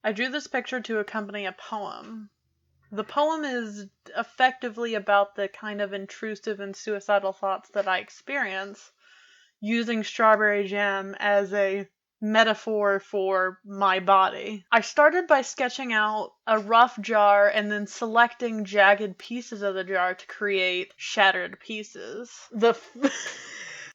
I drew this picture to accompany a poem. The poem is effectively about the kind of intrusive and suicidal thoughts that I experience, using strawberry jam as a metaphor for my body. I started by sketching out a rough jar and then selecting jagged pieces of the jar to create shattered pieces.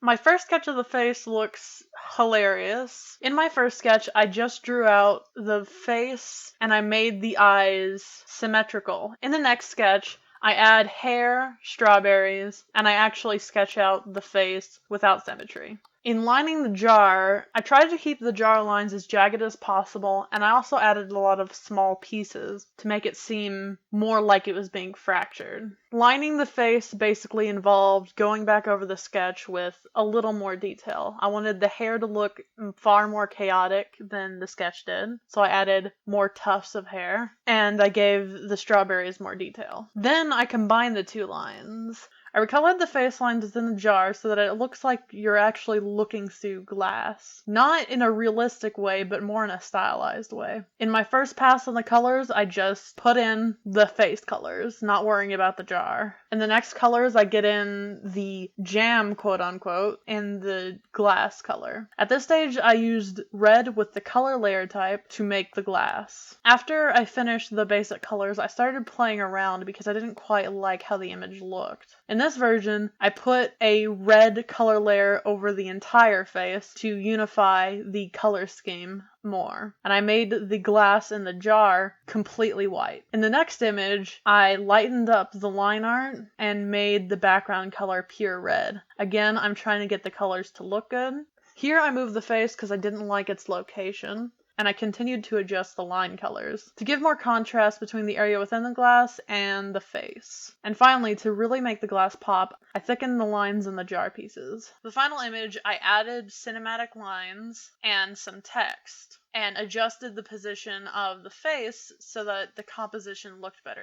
My first sketch of the face looks hilarious. In my first sketch, I just drew out the face and I made the eyes symmetrical. In the next sketch, I add hair, strawberries, and I actually sketch out the face without symmetry. In lining the jar, I tried to keep the jar lines as jagged as possible, and I also added a lot of small pieces to make it seem more like it was being fractured. Lining the face basically involved going back over the sketch with a little more detail. I wanted the hair to look far more chaotic than the sketch did, so I added more tufts of hair, and I gave the strawberries more detail. Then I combined the two lines. I recolored the face lines within the jar so that it looks like you're actually looking through glass. Not in a realistic way, but more in a stylized way. In my first pass on the colors, I just put in the face colors, not worrying about the jar. In the next colors, I get in the jam, quote unquote, in the glass color. At this stage, I used red with the color layer type to make the glass. After I finished the basic colors, I started playing around because I didn't quite like how the image looked. In this version, I put a red color layer over the entire face to unify the color scheme more. And I made the glass in the jar completely white. In the next image, I lightened up the line art and made the background color pure red. Again, I'm trying to get the colors to look good. Here I moved the face because I didn't like its location, and I continued to adjust the line colors to give more contrast between the area within the glass and the face. And finally, to really make the glass pop, I thickened the lines in the jar pieces. The final image, I added cinematic lines and some text, and adjusted the position of the face so that the composition looked better.